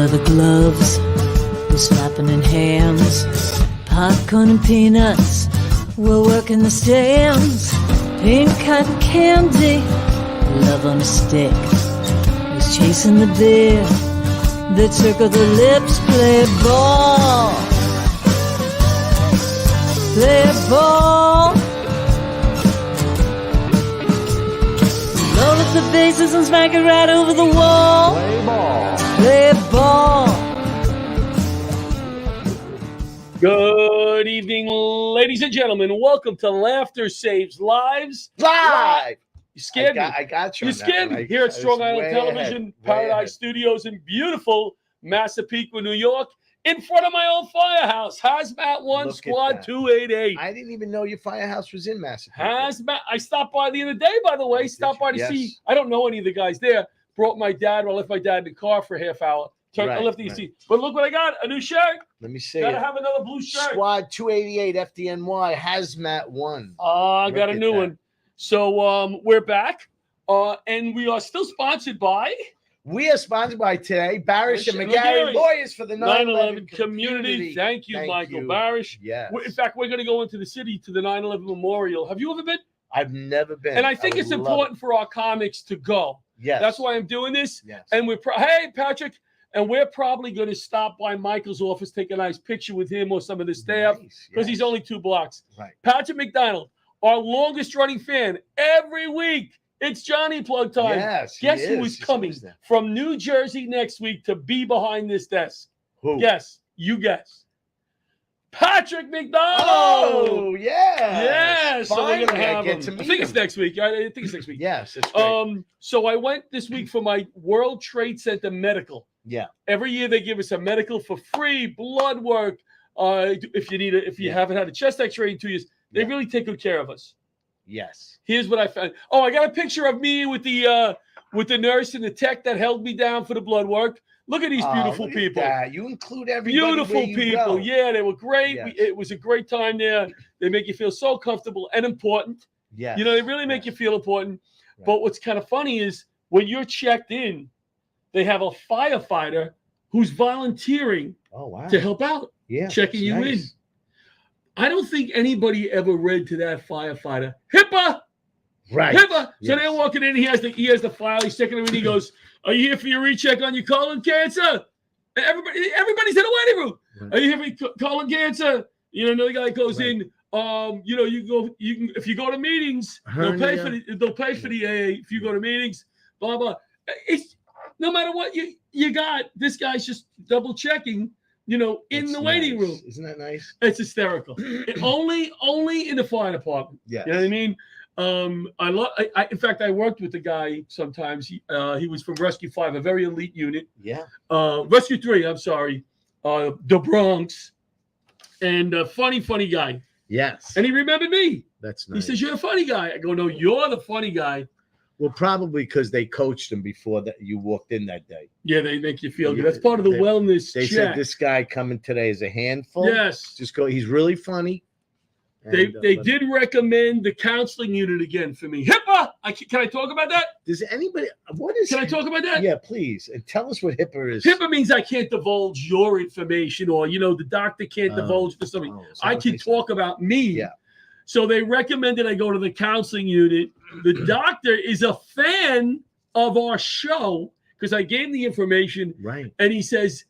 leather gloves, we're slapping in hands. Popcorn and peanuts, we're working the stands. Pink cotton candy, love on a stick. He's chasing the beer that circle the lips. Play ball, play ball. Roll up the bases and smack it right over the wall. Play ball. Play ball. Good evening, ladies and gentlemen. Welcome to Laughter Saves Lives. Live. You scared me. I got you. You scared me. Here at Strong Island Television, Paradise Studios in beautiful Massapequa, New York, in front of my old firehouse, Hazmat 1, Look Squad 288. I didn't even know your firehouse was in Massapequa. Hazmat. I stopped by the other day, by the way. Stopped by to see. I don't know any of the guys there. Brought my dad. I left my dad in the car for a half hour. I left the seat. But look what I got. A new shirt. Let me see. Gotta have another blue shirt. Squad 288 FDNY Hazmat 1. I got a new one. So we're back. And we are still sponsored by. We are sponsored by today, Barasch and McGarry, lawyers for the 9/11 community. Thank you, Michael Barasch. Yes. In fact, we're going to go into the city to the 9/11 memorial. Have you ever been? I've never been. And I think it's important for our comics to go. Yes. That's why I'm doing this. Yes. And hey, Patrick. And we're probably going to stop by Michael's office, take a nice picture with him or some of the staff, because he's only 2 blocks. Right. Patrick McDonald, our longest running fan, every week. It's Johnny Plug time. Yes. Guess who is coming from New Jersey next week to be behind this desk? Who? Guess. You guess. Patrick McDonald. Oh, yeah. Yes. So we're gonna have I him. I think it's next week. I think it's next week. Yes. It's great. So I went this week for my World Trade Center medical. Yeah. Every year they give us a medical for free, blood work. If you haven't had a chest X-ray in 2 years, they really take good care of us. Yes. Here's what I found. Oh, I got a picture of me with the nurse and the tech that held me down for the blood work. Look at these beautiful people. You include everybody. Beautiful people. Yeah, they were great. Yes. It was a great time there. They make you feel so comfortable and important. Yeah. You know, they really make you feel important. Right. But what's kind of funny is when you're checked in, they have a firefighter who's volunteering to help out, checking you in. I don't think anybody ever read to that firefighter, HIPAA, right? HIPAA. So they're walking in. He has the file. He's checking it in. He goes, "Are you here for your recheck on your colon cancer?" And everybody's in the waiting room. Right. Are you here for your colon cancer? You know, another guy goes in. You can if you go to meetings, they'll pay for the AA if you go to meetings. Blah blah. It's no matter what you got. This guy's just double checking. You know, in the waiting room. Isn't that nice? It's hysterical. only in the fire department. Yeah. You know what I mean? In fact, I worked with the guy sometimes. He was from Rescue 5, a very elite unit. Yeah. Rescue 3, I'm sorry. The Bronx. And funny guy. Yes. And he remembered me. That's nice. He says, "You're a funny guy." I go, "No, you're the funny guy." Well, probably because they coached him before that you walked in that day. Yeah, they make you feel good. That's part of the wellness They check. said this guy coming today is a handful. Yes. Just go. He's really funny. They did recommend the counseling unit again for me. HIPAA. Can I talk about that? Does anybody? What is? Can I talk about that? Yeah, please. And tell us what HIPAA is. HIPAA means I can't divulge your information, or the doctor can't divulge for something. I can talk about me. Yeah. So they recommended I go to the counseling unit. The doctor is a fan of our show because I gave him the information. Right. And he says,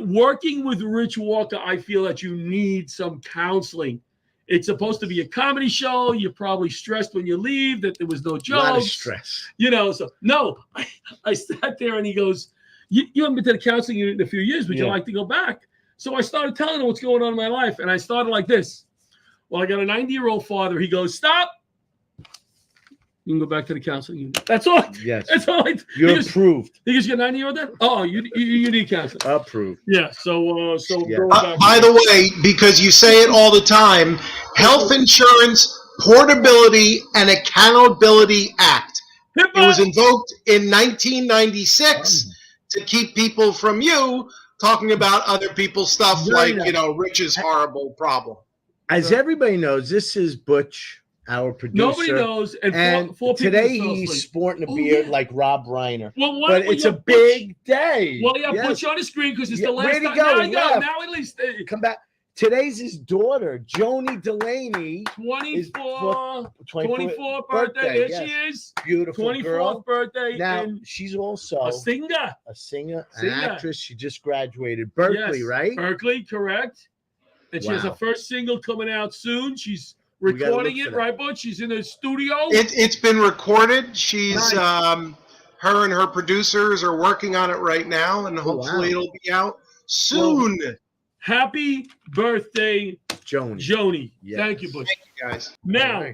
working with Rich Walker, I feel that you need some counseling. It's supposed to be a comedy show. You're probably stressed when you leave that there was no jokes. A lot of stress. So no, I sat there and he goes, you haven't been to the counseling unit in a few years. Would you like to go back? So I started telling him what's going on in my life. And I started like this. Well, I got a 90-year-old father. He goes, "Stop. You can go back to the counseling unit." That's all. Yes. That's all. You're approved. He goes, "You're 90-year-old dad? Oh, you need counseling." Approved. Yeah. So Yeah. By the way, because you say it all the time, Health Insurance Portability and Accountability Act. It was invoked in 1996 to keep people from you talking about other people's stuff, like Rich's horrible problem. As everybody knows, this is Butch our producer. Nobody knows. And four people today fell he's asleep. sporting a Oh, beard yeah. like Rob Reiner. Well, But it's a big day. Well, yeah, Yes. put you on the screen because it's Yeah, the last where'd he time. go? Now He I go. left. Now at least Come back. Today's his daughter, Joni Delaney. 24th 24th birthday. There yes. she is. Beautiful 24th girl. birthday. Now, and she's also a singer. an Singer. actress. She just graduated Berkeley, Yes, right? Berkeley, correct. And she has Wow. her first single coming out soon. She's We gotta recording look it, for that. right, Bud? She's in the studio. It's been recorded. She's Nice. her and her producers are working on it right now, and hopefully wow. it'll be out soon. Happy birthday, Joni. Joni. Yes. Thank you, Bush. Thank you guys. Now,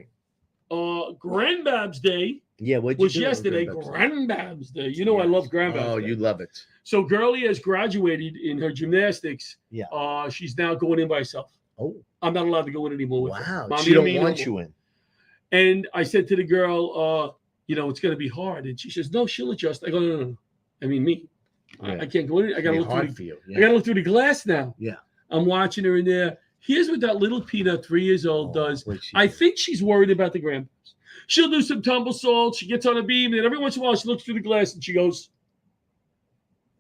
All right. Grandbab's Day Yeah, what'd you was do on yesterday. Grandbab's Day? Grandbab's Day. You know I love Grandbab's Oh, Day. you love it. So Girlie has graduated in her gymnastics. Yeah. She's now going in by herself. Oh, I'm not allowed to go in anymore with her. wow. Mommy She and don't me want no you more. in. And I said to the girl, it's going to be hard. And she says, no, she'll adjust. I go, no. I mean, me. Yeah. I can't go in. I got to look hard through for you. I got to look through the glass now. Yeah. I'm watching her in there. Here's what that little peanut, 3 years old, does. what'd she I do? think she's worried about the grandparents. She'll do some tumble salts. She gets on a beam, and every once in a while she looks through the glass and she goes,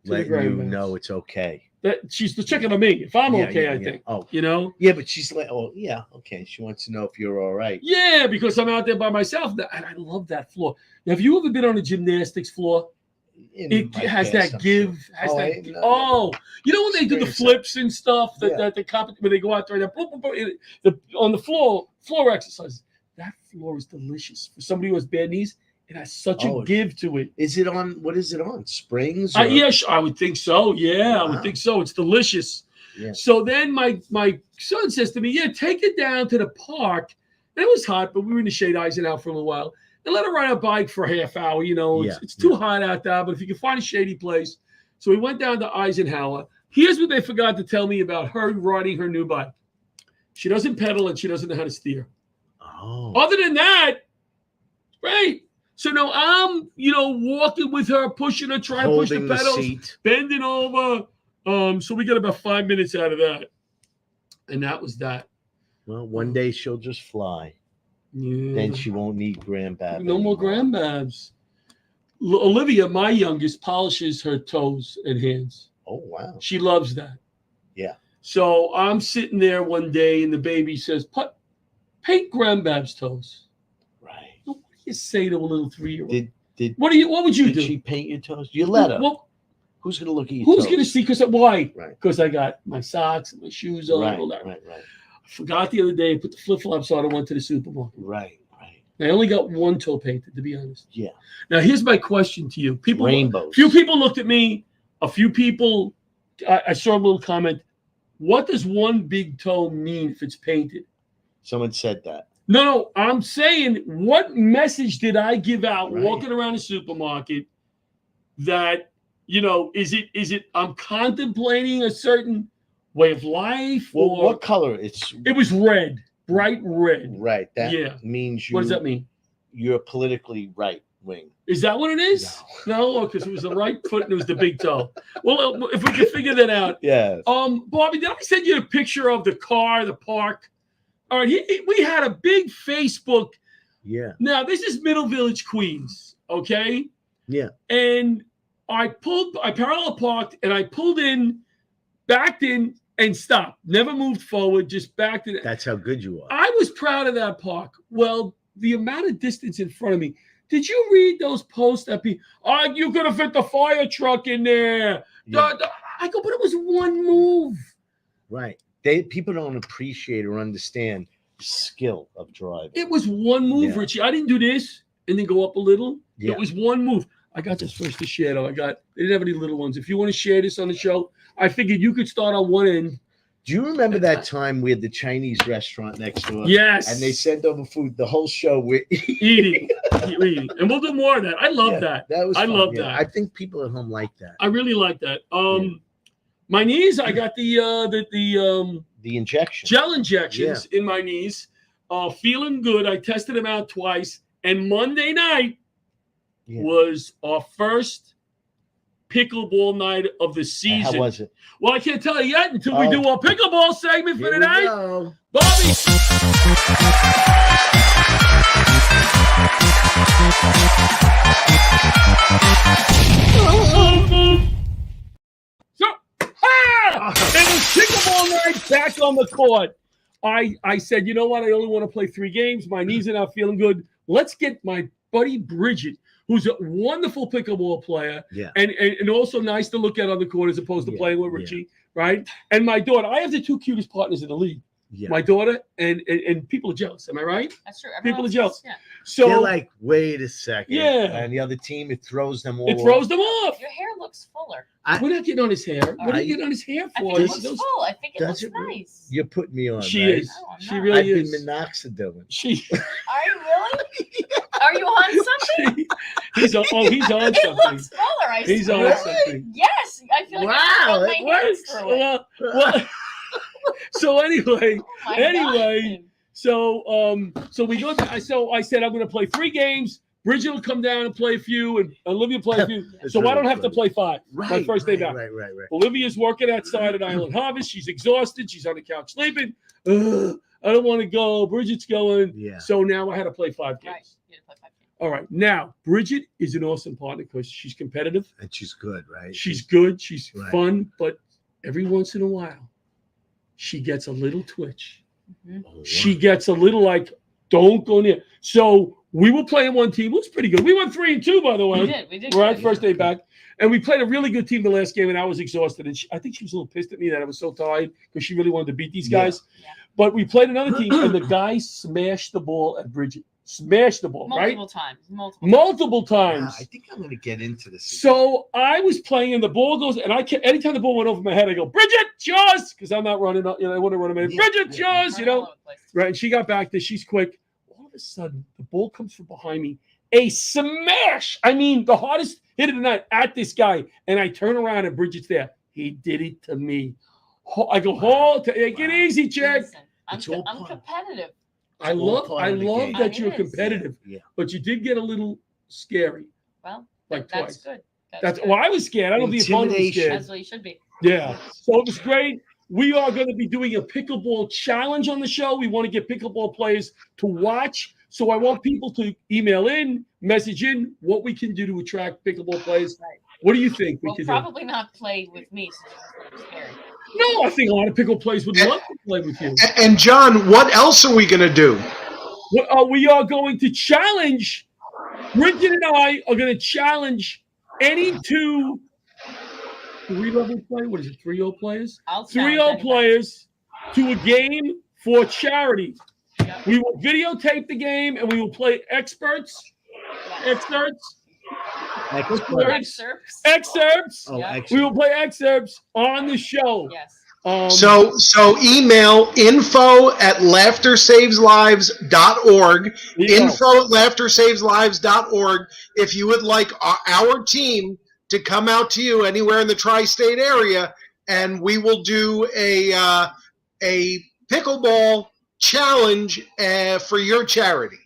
to the Letting you grandparents. know it's okay. That she's checking on me. If I'm Yeah, okay, yeah, I yeah. think. Oh, You know? yeah, but she's like, oh, yeah, okay. She wants to know if you're all right. Yeah, because I'm out there by myself. And I love that floor. Now, have you ever been on a gymnastics floor? It has that give. You know when they do the Experience flips and stuff Yeah. that the when they go out there and on the floor exercise. That floor is delicious for somebody who has bad knees. It has such a give to it. Is it on? What is it on? Springs? Yes, I would think so. Yeah, I would Wow. think so. It's delicious. Yeah. So then my son says to me, "Yeah, take it down to the park." And it was hot, but we were in the shade, Eisenhower for a little while. And let her ride a bike for a half hour. You know, it's too hot out there, but if you can find a shady place. So we went down to Eisenhower. Here's what they forgot to tell me about her riding her new bike. She doesn't pedal and she doesn't know how to steer. Oh. Other than that, great. So now I'm, walking with her, pushing her, trying to push the pedals, seat. bending over. So we got about 5 minutes out of that. And that was that. Well, one day she'll just fly. Yeah. Then she won't need grandbab. No more grandbabs. Olivia, my youngest, polishes her toes and hands. Oh, wow. She loves that. Yeah. So I'm sitting there one day and the baby says, paint grandbab's toes. Right. What do you say to a little 3-year-old? What would you Did do? she paint your toes? You let her. Well, Who's going to look at your who's toes? going to see? Because why? Right. Because I got my socks and my shoes on. Right, All that. right. I forgot the other day. I put the flip-flops on and went to the supermarket. Right. I only got one toe painted, to be honest. Yeah. Now, here's my question to you. Rainbows. Few people looked at me. A few people, I saw a little comment. What does one big toe mean if it's painted? Someone said that. No, I'm saying, what message did I give out Right. walking around the supermarket that, is it I'm contemplating a certain way of life? Well, or what color? It was red, bright red. Right. That Yeah. means you. What does that mean? You're politically right wing. Is that what it is? No, because it was the right foot and it was the big toe. Well, if we can figure that out. Yeah. Bobby, did I send you a picture of the car, the park? All right, we had a big Facebook. Yeah. Now, this is Middle Village, Queens, okay? Yeah. And I parallel parked, and I pulled in, backed in, and stopped. Never moved forward, just backed in. That's how good you are. I was proud of that park. Well, the amount of distance in front of me. Did you read those posts that people, you could have fit the fire truck in there? Yeah. I go, but it was one move. Right. People don't appreciate or understand the skill of driving. It was one move, Yeah. Richie. I didn't do this and then go up a little. Yeah. It was one move. I got this first to share, though. They didn't have any little ones. If you want to share this on the show, I figured you could start on one end. Do you remember that time we had the Chinese restaurant next door? Yes. And they sent over food. The whole show we're eating. And we'll do more of that. I love that. That was I fun, love yeah. that. I think people at home like that. I really like that. My knees, I got the injection. gel injections in my knees. Feeling good. I tested them out twice. And Monday night was our first pickleball night of the season. How was it? Well, I can't tell you yet until we do our pickleball segment for Here we tonight. go. Bobby. So, it was pickleball night back on the court. I said, you know what? I only want to play 3 games. My knees are not feeling good. Let's get my buddy Bridget, who's a wonderful pickleball player, and also nice to look at on the court as opposed to playing with Richie, right? And my daughter. I have the 2 cutest partners in the league. Yeah. My daughter and people are jealous. Am I right? That's true. People are jealous. Yeah. So they're like, wait a second. Yeah. And the other team, it throws them all. It throws them off. Your hair looks fuller. We're not getting on his hair. What are you getting on his hair for? I think it looks full. I think it looks nice. You're putting me on. She right? is. Oh, she really is. I've been minoxidil. She. Are you really? Are you on something? He's on something. It looks fuller. He's on something. Yes, I feel like it works. So anyway, so we go. So I said I'm going to play 3 games. Bridget will come down and play a few, and Olivia play a few. So I don't have to play 5. My first day back. Right. Olivia's working outside at Island Harvest. She's exhausted. She's on the couch sleeping. I don't want to go. Bridget's going. Yeah. So now I had to play 5 games. Right. You had to play 5 games. All right. Now Bridget is an awesome partner because she's competitive and she's good, right? She's good. She's fun, but every once in a while, she gets a little twitch. Mm-hmm. She gets a little like, don't go near. So we were playing one team. It was pretty good. We went 3-2, by the way. We did. We're our first day back. And we played a really good team the last game, and I was exhausted. And I think she was a little pissed at me that I was so tired because she really wanted to beat these guys. Yeah. But we played another team, and the guy smashed the ball at Bridget. Smashed the ball, multiple right? Multiple times. Yeah, I think I'm going to get into this. So I was playing, and the ball goes, and anytime the ball went over my head, I go, Bridget, yours, because I'm not running up. I want to run a minute. Bridget, yours, Right, and she got back there. She's quick. All of a sudden, the ball comes from behind me. A smash. I mean, the hardest hit of the night at this guy. And I turn around, and Bridget's there. He did it to me. I go, take it easy, Jack. I'm competitive. I love that you're competitive, but you did get a little scary. Well, like that's twice. Good. Well, I was scared. I don't think the opponent was scared. That's what you should be. Yeah. So it was great. We are going to be doing a pickleball challenge on the show. We want to get pickleball players to watch. So I want people to email in, message in what we can do to attract pickleball players. Right. What do you think we can probably not play with me since I'm scared. No, I think a lot of pickle players would love to play with you. And John, what else are we going to do? We are going to challenge. Bridget and I are going to challenge any 2 3-level players. What is it? 3-0 players? 3-0 players to a game for charity. Yep. We will videotape the game and we will play excerpts. Oh, we will play excerpts on the show. Yes. So email info@laughtersaveslives.org. Info@laughtersaveslives.org. If you would like our team to come out to you anywhere in the tri-state area, and we will do a pickleball challenge for your charity.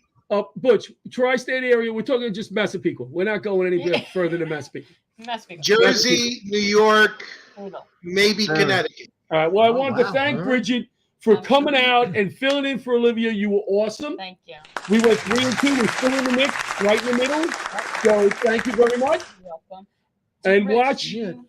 Butch, tri-state area, we're talking just Massapequa. We're not going any further than Massapequa. Jersey, New York, maybe Connecticut. All right. Well, I wanted to thank Bridget for coming out and filling in for Olivia. You were awesome. Thank you. We went 3-2. We're still in the mix, right in the middle. So thank you very much. You're welcome. And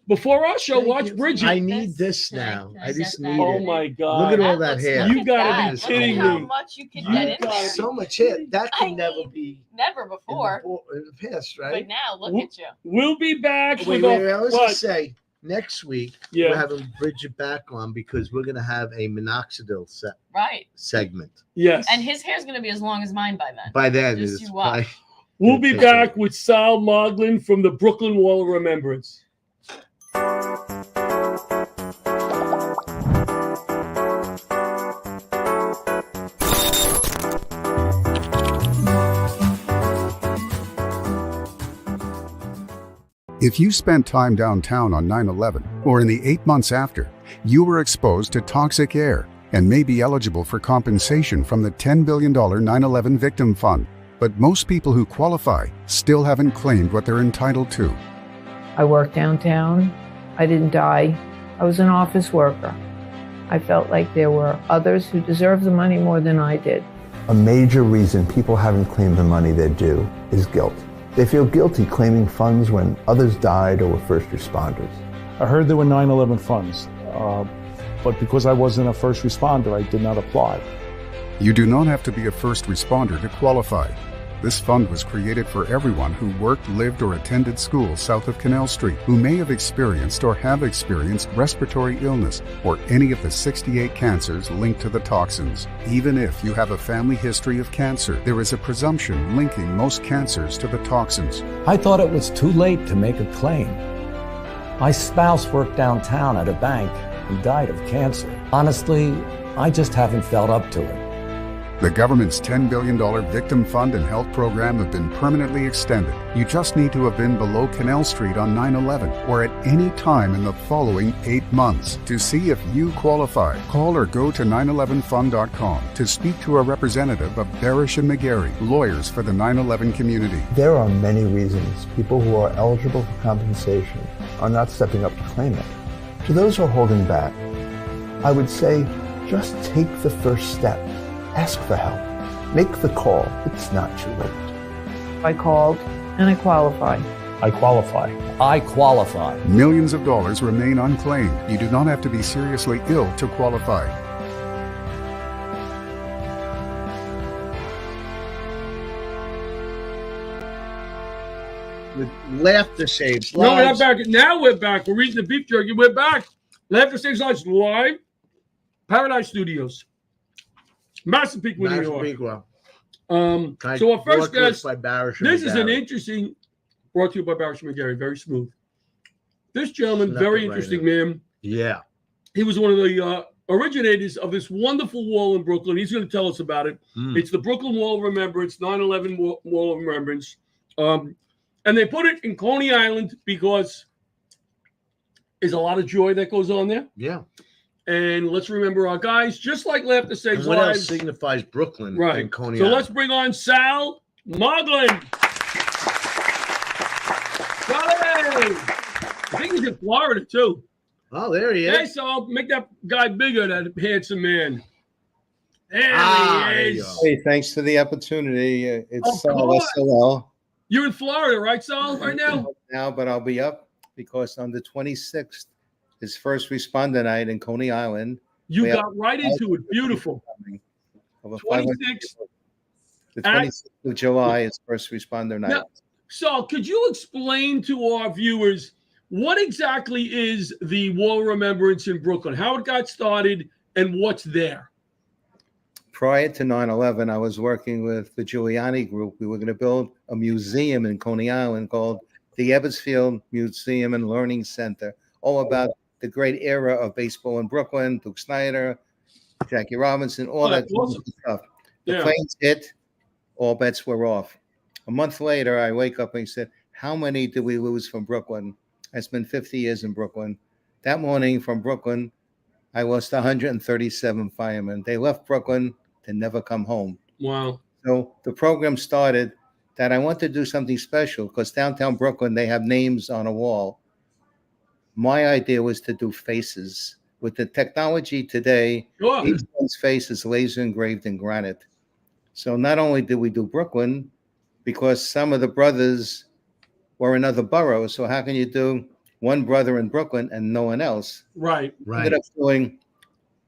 before our show, watch Bridget. I need this now. I just need it. Oh my God! Look at all that hair. You gotta be kidding me! How much you can get in so much hair. That can never be. Never before. In the past, right? But now, look at you. We'll be back. Wait, I was going to say, next week, we're having Bridget back on because we're going to have a minoxidil segment. Yes. And his hair's going to be as long as mine by then. By then, just it's probably. We'll be back with Sal Moglin from the Brooklyn Wall of Remembrance. If you spent time downtown on 9/11 or in the 8 months after, you were exposed to toxic air and may be eligible for compensation from the $10 billion 9/11 Victim Fund. But most people who qualify still haven't claimed what they're entitled to. I worked downtown. I didn't die. I was an office worker. I felt like there were others who deserved the money more than I did. A major reason people haven't claimed the money they're due is guilt. They feel guilty claiming funds when others died or were first responders. I heard there were 9/11 funds, but because I wasn't a first responder, I did not apply. You do not have to be a first responder to qualify. This fund was created for everyone who worked, lived, or attended school south of Canal Street, who may have experienced or have experienced respiratory illness or any of the 68 cancers linked to the toxins. Even if you have a family history of cancer, there is a presumption linking most cancers to the toxins. I thought it was too late to make a claim. My spouse worked downtown at a bank and died of cancer. Honestly, I just haven't felt up to it. The government's $10 billion Victim Fund and Health Program have been permanently extended. You just need to have been below Canal Street on 9/11 or at any time in the following 8 months. To see if you qualify, call or go to 911fund.com to speak to a representative of Barasch and McGarry, lawyers for the 9/11 community. There are many reasons people who are eligible for compensation are not stepping up to claim it. To those who are holding back, I would say just take the first step. Ask for help. Make the call. It's not too late. I called and I qualified. I qualify. I qualify. Millions of dollars remain unclaimed. You do not have to be seriously ill to qualify. With Laughter Saves No, we're Lives. not back. Now we're back. We're eating the beef jerky. We're back. Laughter Saves Lives live. Paradise Studios. Massapequa, New York. Massapequa. So our first guest, by Barasch. this is an interesting, brought to you by Barasch and McGarry, very smooth. This gentleman, Snap very it right interesting in. man. Yeah. He was one of the originators of this wonderful wall in Brooklyn. He's going to tell us about it. It's the Brooklyn Wall of Remembrance, 9/11 Wall of Remembrance. And they put it in Coney Island because there's a lot of joy that goes on there. Yeah. And let's remember our guys, just like Laughter Saves What else Lives. signifies Brooklyn Right. and Coney So Island? let's bring on Sal Moglin. Hey! I think he's in Florida too. Oh, there he is. Hey, Sal, make that guy bigger, that handsome man. There there he you is. go. Hey, thanks for the opportunity. It's Of course. SOL You're in Florida, right, Sal, right now? now, but I'll be up because on the 26th is First Responder Night in Coney Island. You We got right into it. Beautiful. Over 500 26. people. The 26th of July is First Responder Night. Now, Sal, could you explain to our viewers what exactly is the Wall of Remembrance in Brooklyn, how it got started, and what's there? Prior to 9/11, I was working with the Giuliani Group. We were going to build a museum in Coney Island called the Ebersfield Museum and Learning Center, all about the great era of baseball in Brooklyn, Duke Snyder, Jackie Robinson, all that awesome stuff. The Yeah. planes hit, all bets were off. A month later, I wake up and said, how many did we lose from Brooklyn? I spent 50 years in Brooklyn. That morning from Brooklyn, I lost 137 firemen. They left Brooklyn to never come home. Wow. So the program started that I want to do something special because downtown Brooklyn, they have names on a wall. My idea was to do faces. With the technology today, each one's face is laser engraved in granite. So not only did we do Brooklyn, because some of the brothers were in other boroughs, so how can you do one brother in Brooklyn and no one else? Right. Ended up doing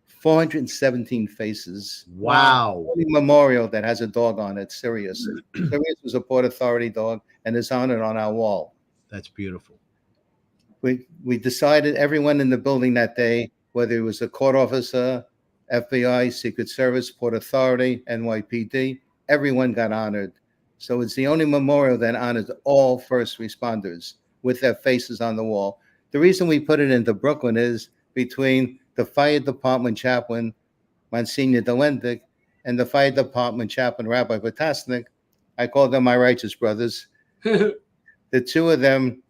417 faces. Wow. Only memorial that has a dog on it, Sirius. Sirius was a Port Authority dog and is honored on our wall. That's beautiful. We decided everyone in the building that day, whether it was a court officer, FBI, Secret Service, Port Authority, NYPD, everyone got honored. So it's the only memorial that honors all first responders with their faces on the wall. The reason we put it into Brooklyn is between the fire department chaplain, Monsignor Delendick, and the fire department chaplain, Rabbi Potasnik, I call them my righteous brothers. The two of them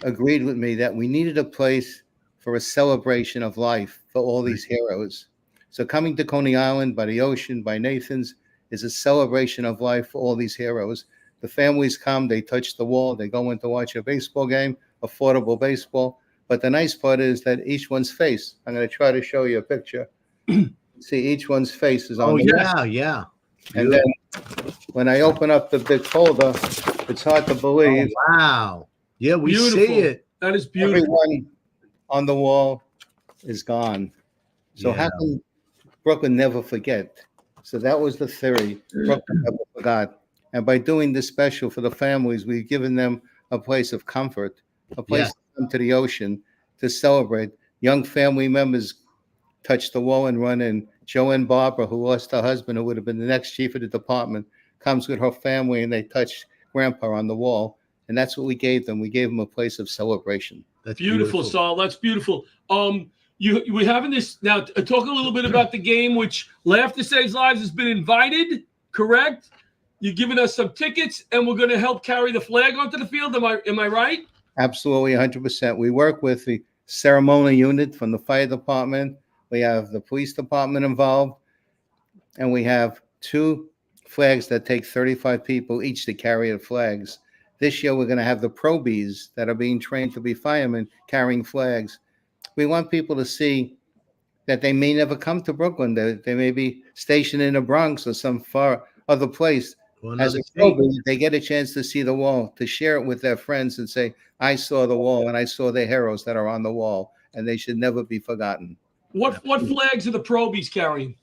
agreed with me that we needed a place for a celebration of life for all these heroes. So coming to Coney Island by the ocean, by Nathan's, is a celebration of life for all these heroes. The families come, they touch the wall, they go in to watch a baseball game, affordable baseball. But the nice part is that each one's face, I'm going to try to show you a picture. See, each one's face is on the wall. Yeah. And then when I open up the big folder, it's hard to believe. Oh, wow. Yeah, we Beautiful. see it. That is beautiful. Everyone on the wall is gone. So how can Brooklyn never forget? So that was the theory. Brooklyn never forgot. And by doing this special for the families, we've given them a place of comfort, a place to come to the ocean to celebrate. Young family members touch the wall and run in. Joanne Barbara, who lost her husband, who would have been the next chief of the department, comes with her family and they touch Grandpa on the wall. And that's what we gave them. We gave them a place of celebration. That's beautiful, Saul. That's beautiful. We're having this now. Talk a little bit about the game, which Laughter Saves Lives has been invited. Correct? You're giving us some tickets, and we're going to help carry the flag onto the field. Am I right? Absolutely, 100%. We work with the ceremonial unit from the fire department. We have the police department involved, and we have 2 flags that take 35 people each to carry the flags. This year, we're going to have the probies that are being trained to be firemen carrying flags. We want people to see that they may never come to Brooklyn. They may be stationed in the Bronx or some far other place. As a probie, they get a chance to see the wall, to share it with their friends and say, I saw the wall and I saw the heroes that are on the wall, and they should never be forgotten. What flags are the probies carrying?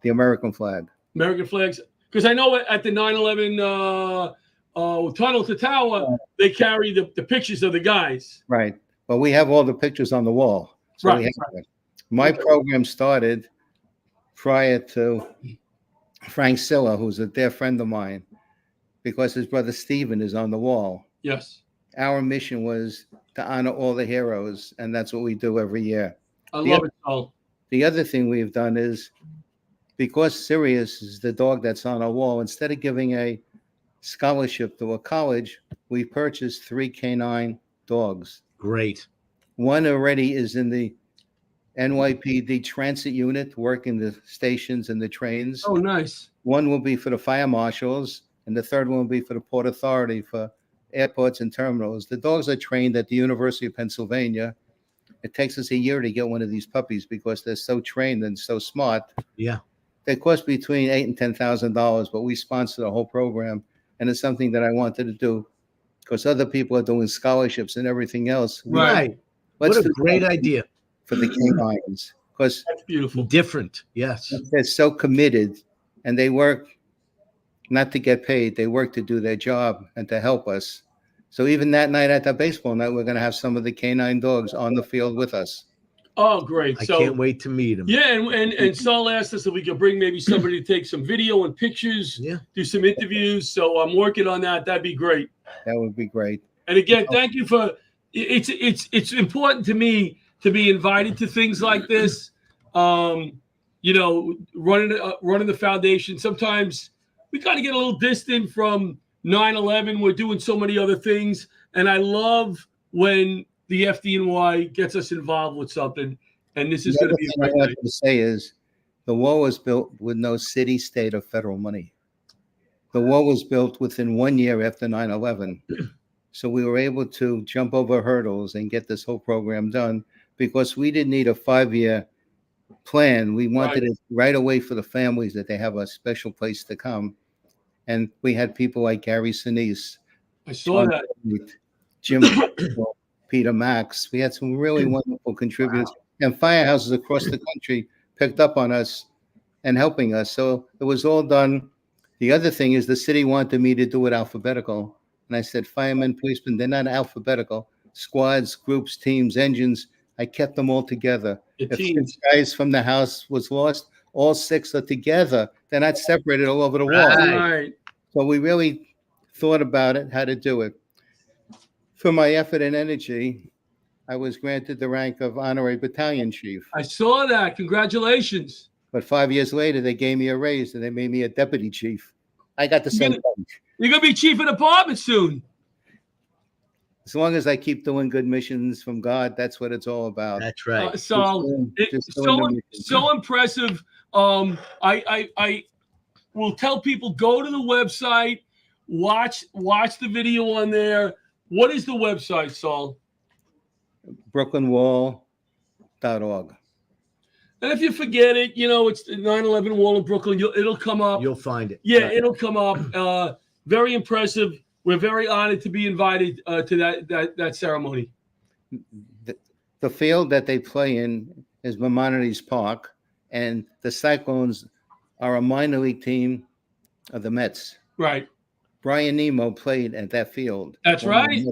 The American flag. American flags? Because I know at the 9/11 tunnel to tower, they carry the pictures of the guys. Right. Well, we have all the pictures on the wall. So we have it. My program started prior to Frank Silla, who's a dear friend of mine, because his brother Stephen is on the wall. Yes. Our mission was to honor all the heroes, and that's what we do every year. I love it, Paul. The other thing we've done is, because Sirius is the dog that's on our wall, instead of giving a scholarship to a college, we purchased 3 canine dogs. Great. One already is in the NYPD transit unit, working the stations and the trains. Oh, nice. One will be for the fire marshals, and the third one will be for the Port Authority for airports and terminals. The dogs are trained at the University of Pennsylvania. It takes us a year to get one of these puppies because they're so trained and so smart. Yeah. They cost between $8,000 and $10,000, but we sponsor the whole program, and it's something that I wanted to do because other people are doing scholarships and everything else. Right. What a great idea for the canines, because that's beautiful. Different. Yes. They're so committed, and they work not to get paid. They work to do their job and to help us. So even that night at the baseball night, we're going to have some of the canine dogs on the field with us. Oh, great. I can't wait to meet him. Yeah, and Saul asked us if we could bring maybe somebody to take some video and pictures, do some interviews. So I'm working on that. That'd be great. That would be great. And again, thank you for it's important to me to be invited to things like this. Running the foundation. Sometimes we kind of get a little distant from 9/11. We're doing so many other things, and I love when the FDNY gets us involved with something. And this is going to be a great thing I want to say is the wall was built with no city, state, or federal money. The wall was built within 1 year after 9/11. So we were able to jump over hurdles and get this whole program done because we didn't need a 5-year plan. We wanted it right away for the families that they have a special place to come. And we had people like Gary Sinise. I saw that. Jim, Peter Max. We had some really wonderful contributors. And firehouses across the country picked up on us and helping us. So it was all done. The other thing is the city wanted me to do it alphabetical. And I said, firemen, policemen, they're not alphabetical. Squads, groups, teams, engines. I kept them all together. If 6 guys from the house was lost, all 6 are together. They're not separated all over the wall. Right. So we really thought about it, how to do it. For my effort and energy, I was granted the rank of honorary battalion chief. I saw that. Congratulations. But 5 years later, they gave me a raise and they made me a deputy chief. I got the same. You're going to be chief of department soon. As long as I keep doing good missions from God, that's what it's all about. That's right. So impressive. I will tell people, go to the website, watch the video on there. What is the website, Saul? BrooklynWall.org. And if you forget it, it's the 9/11 wall in Brooklyn. It'll come up. You'll find it. Yeah, it'll come up. Very impressive. We're very honored to be invited to that ceremony. The field that they play in is Maimonides Park, and the Cyclones are a minor league team of the Mets. Right. Brian Nemo played at that field. That's right.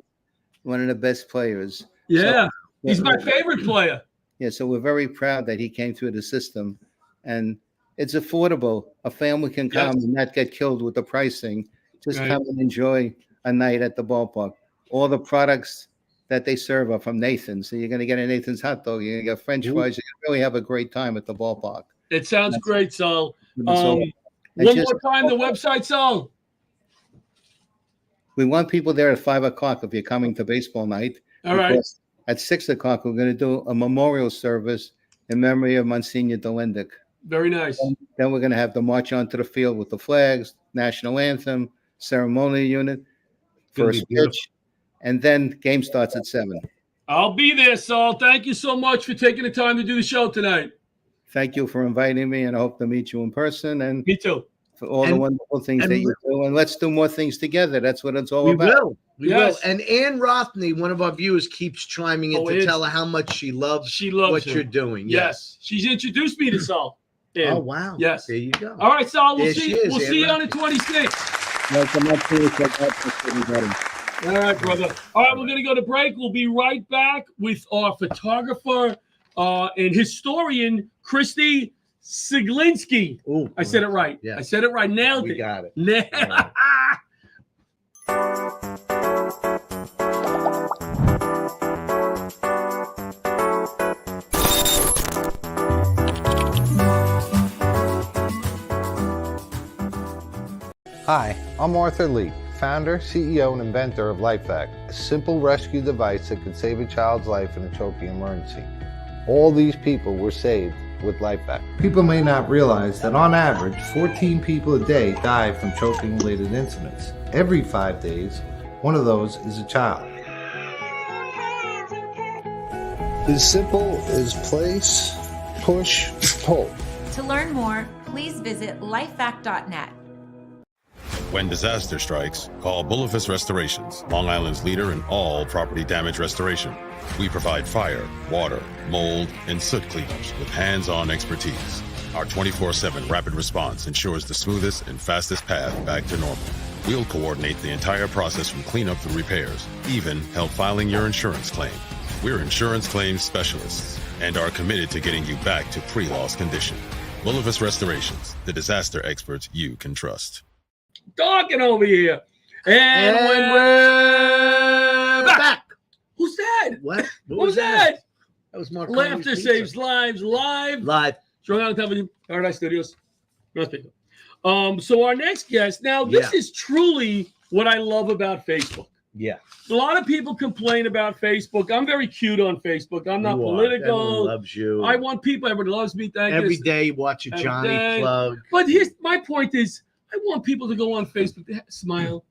One of the best players. Yeah, so, he's my favorite player. Yeah, so we're very proud that he came through the system, and it's affordable. A family can come and not get killed with the pricing. Just come and enjoy a night at the ballpark. All the products that they serve are from Nathan's. So you're going to get a Nathan's hot dog. You're going to get French fries. You're going to really have a great time at the ballpark. It sounds great, Sal. One more time, the website, Sal. We want people there at 5 o'clock if you're coming to baseball night. All right. At 6 o'clock, we're going to do a memorial service in memory of Monsignor Delendick. Very nice. And then we're going to have the march onto the field with the flags, national anthem, ceremonial unit, first pitch, and then game starts at 7. I'll be there, Saul. Thank you so much for taking the time to do the show tonight. Thank you for inviting me, and I hope to meet you in person. And me too. For all the wonderful things that you do, and let's do more things together. That's what it's all about. We will. And Ann Rothney, one of our viewers, keeps chiming in to tell her how much she loves what you're doing. Yes. She's introduced me to Saul. Oh, wow. Yes. There you go. All right, Saul. We'll There see she is, you on the 26th. Welcome up to everybody. All right, brother. All right, we're going to go to break. We'll be right back with our photographer and historian, Christy Siglinski. Oh, I said it right. Yeah. I said it right. Nailed it. We got it. Right. Hi, I'm Arthur Lee, founder, CEO, and inventor of LifeVac, a simple rescue device that could save a child's life in a choking emergency. All these people were saved with LifeVac. People may not realize that on average, 14 people a day die from choking-related incidents. Every 5 days, one of those is a child. As simple as place, push, pull. To learn more, please visit lifevac.net. When disaster strikes, call Bullifus Restorations, Long Island's leader in all property damage restoration. We provide fire, water, mold, and soot cleanups with hands-on expertise. Our 24/7 rapid response ensures the smoothest and fastest path back to normal. We'll coordinate the entire process from cleanup to repairs, even help filing your insurance claim. We're insurance claims specialists and are committed to getting you back to pre-loss condition. Bullifus Restorations, the disaster experts you can trust. Talking over here. And we're back. Who's that? What? Who's that? That was Mark. Laughter Saves Lives live. Strong Island Television, Paradise Studios. So our next guest. Now, this is truly what I love about Facebook. Yeah. A lot of people complain about Facebook. I'm very cute on Facebook. I'm not political. Everyone loves you. I want people. Everybody loves me. Thank you. Every day, watch a Johnny plug. But here's my point: is I want people to go on Facebook, to smile,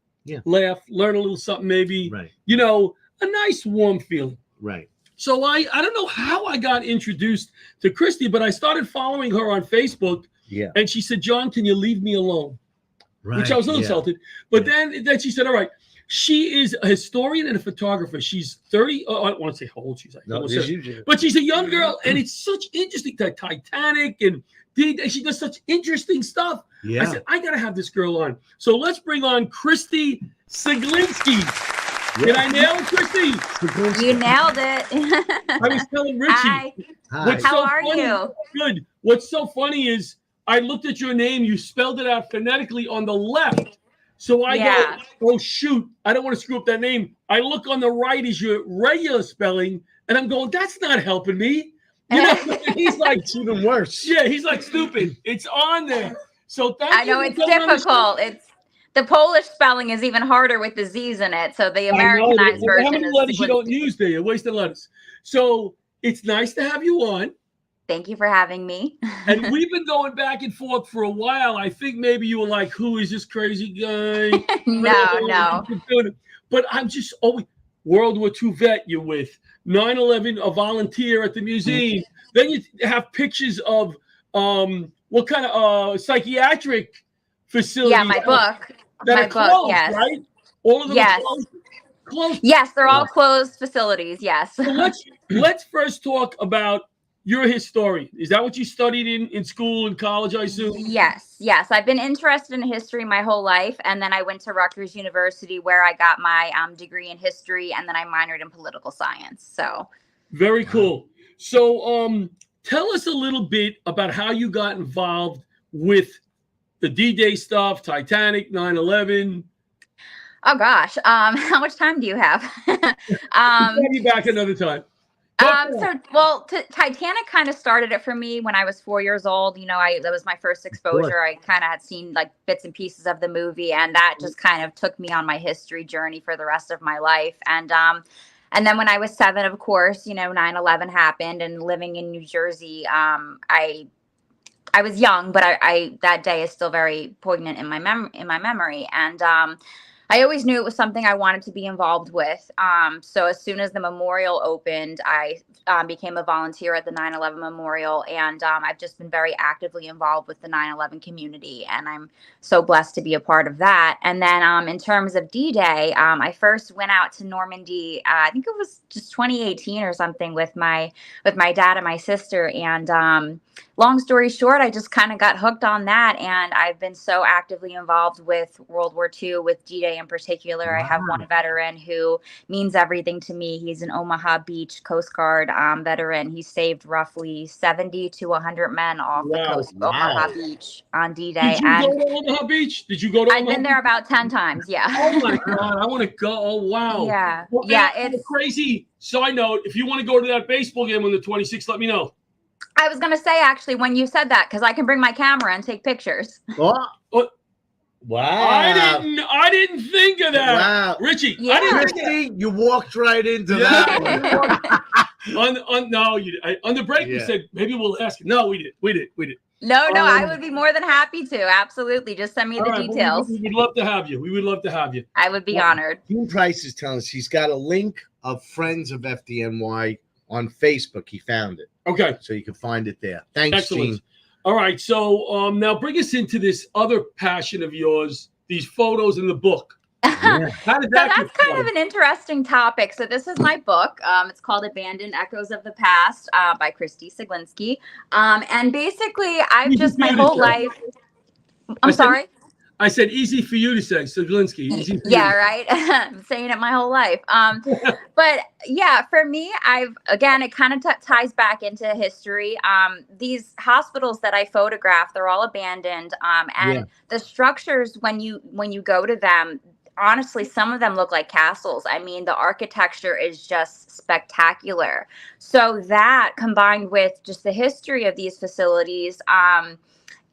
laugh, learn a little something, maybe. Right. You know, a nice warm feeling. Right. So I don't know how I got introduced to Christy, but I started following her on Facebook. Yeah. And she said, "John, can you leave me alone?" Right. Which I was a little insulted. But then she said, "All right." She is a historian and a photographer. She's 30. Oh, I don't want to say how old she's. But she's a young girl, and it's such interesting. The Titanic, and she does such interesting stuff. Yeah. I said, I got to have this girl on. So let's bring on Christy Siglinski. Did I nail it, Christy? You nailed it. I was telling Richie. Hi. How are you? Good. What's so funny is I looked at your name. You spelled it out phonetically on the left. So I go, oh, shoot, I don't want to screw up that name. I look on the right as your regular spelling, and I'm going, that's not helping me. You know, he's like, it's even worse. Yeah, he's like, stupid. It's on there. So thank you. I know it's difficult. It's the Polish spelling is even harder with the Z's in it. So the Americanized version how many is letters you don't use there? You're wasting letters. So it's nice to have you on. Thank you for having me. And we've been going back and forth for a while. I think maybe you were like, who is this crazy guy? No. But I'm just always, World War II vet you're with, 9/11 a volunteer at the museum. Then you have pictures of what kind of psychiatric facility. Yeah, my book. That My are book, closed, yes. right? All of them Yes. are closed. Closed. Yes, they're all closed facilities. Yes. So let's first talk about you're a historian. Is that what you studied in school and college, I assume? Yes. I've been interested in history my whole life. And then I went to Rutgers University where I got my degree in history. And then I minored in political science. So very cool. So tell us a little bit about how you got involved with the D-Day stuff, Titanic, 9/11. Oh gosh. How much time do you have? I'll be back another time. Titanic kind of started it for me when I was 4 years old. You know, that was my first exposure. I kind of had seen like bits and pieces of the movie, and that just kind of took me on my history journey for the rest of my life. And then when I was 7, of course, you know, 9/11 happened, and living in New Jersey, I was young, but I that day is still very poignant in my memory. And I always knew it was something I wanted to be involved with. So as soon as the memorial opened, I became a volunteer at the 9/11 memorial. And I've just been very actively involved with the 9/11 community. And I'm so blessed to be a part of that. And then in terms of D-Day, I first went out to Normandy, I think it was just 2018 or something with my dad and my sister. And long story short, I just kind of got hooked on that. And I've been so actively involved with World War II, with D-Day in particular. Wow. I have one veteran who means everything to me. He's an Omaha Beach Coast Guard veteran. He saved roughly 70 to 100 men off the coast of Omaha Beach on D-Day. Did you go to Omaha Beach? Did you go to Omaha? I've been there about 10 times, yeah. Oh my God, I want to go. Oh, wow. Yeah. Well, yeah. It's crazy. Side note, if you want to go to that baseball game on the 26th, let me know. I was going to say, actually, when you said that, because I can bring my camera and take pictures. Oh. Wow. I didn't think of that. Wow. Richie, Richie, you walked right into that. on the break, we said, maybe we'll ask him. No, we did. No, I would be more than happy to. Absolutely. Just send me the details. We would love to have you. I would be honored. June Price is telling us he's got a link of Friends of FDNY on Facebook. He found it. Okay. So you can find it there. Thanks, Gene. All right. So now bring us into this other passion of yours, these photos in the book. Yeah. How did that that's kind of an interesting topic. So this is my book. It's called Abandoned Echoes of the Past by Christy Siglinski. And basically, I've just my whole life. I'm sorry. I said easy for you to say, Siglinski. Easy for you. Right. I'm saying it my whole life. But yeah, for me, it kind of ties back into history. These hospitals that I photographed, they're all abandoned. And the structures, when you go to them, honestly, some of them look like castles. I mean, the architecture is just spectacular. So that combined with just the history of these facilities,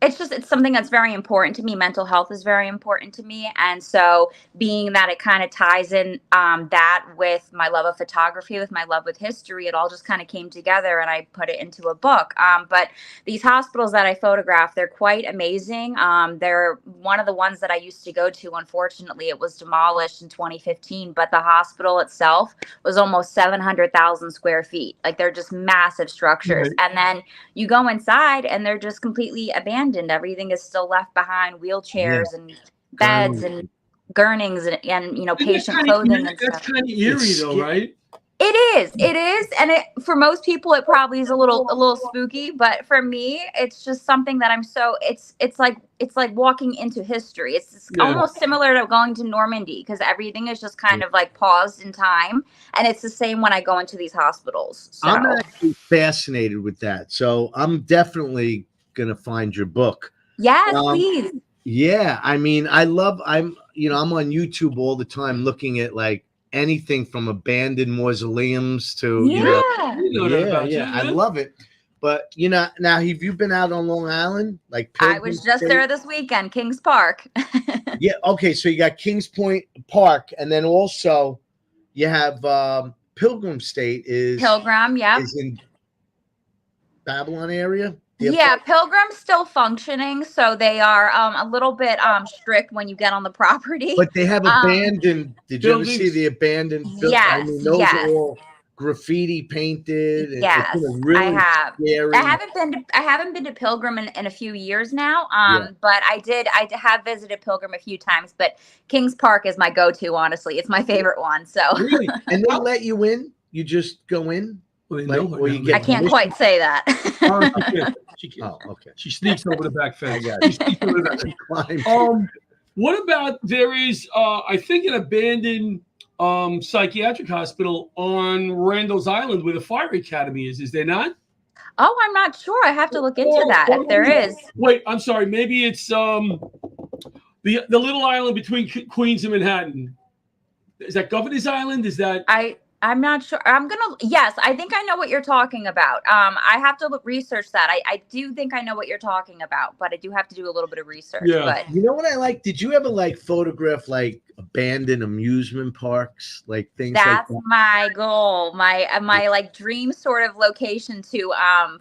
it's something that's very important to me. Mental health is very important to me. And so being that it kind of ties in that with my love of photography, with my love with history, it all just kind of came together and I put it into a book. But these hospitals that I photographed, they're quite amazing. They're one of the ones that I used to go to. Unfortunately, it was demolished in 2015, but the hospital itself was almost 700,000 square feet. Like they're just massive structures. Right. And then you go inside and they're just completely abandoned. Everything is still left behind, wheelchairs and beds and gurnings and patient clothing. That's kind of eerie though, right? It is. And for most people, it probably is a little spooky, but for me, it's just something that it's like walking into history. It's almost similar to going to Normandy because everything is just kind of like paused in time. And it's the same when I go into these hospitals. So. I'm actually fascinated with that. So I'm definitely going to find your book. Yes, please. Yeah. I mean, I'm on YouTube all the time looking at like anything from abandoned mausoleums to, I love it. But, now have you been out on Long Island? Like I was just there this weekend, Kings Park. Yeah. Okay. So you got Kings Point Park. And then also you have Pilgrim State is Pilgrim. Yeah. Is in Babylon area. Yeah, Pilgrim's still functioning, so they are a little bit strict when you get on the property. But they have abandoned. Did you ever see the abandoned? Yes, I mean, those yes. are all graffiti painted. And Yes, it's really I have. scary. I haven't been to Pilgrim in a few years now. Yeah. But I have visited Pilgrim a few times. But Kings Park is my go-to. Honestly, it's my favorite one. So. Really? And they let you in? You just go in? Or you get I can't quite say that. She can't. Oh, okay. She sneaks over the back fence. I got it. What about there is I think an abandoned psychiatric hospital on Randall's Island where the fire academy is there not? Oh, I'm not sure. I have to look into that if there is. Wait, I'm sorry. Maybe it's the little island between Queens and Manhattan. Is that Governor's Island? Is that I'm not sure. Yes, I think I know what you're talking about. I have to research that. I do think I know what you're talking about, but I do have to do a little bit of research. Yeah. But You know what I like? Did you ever photograph abandoned amusement parks, things that's like that? my goal. My dream sort of location to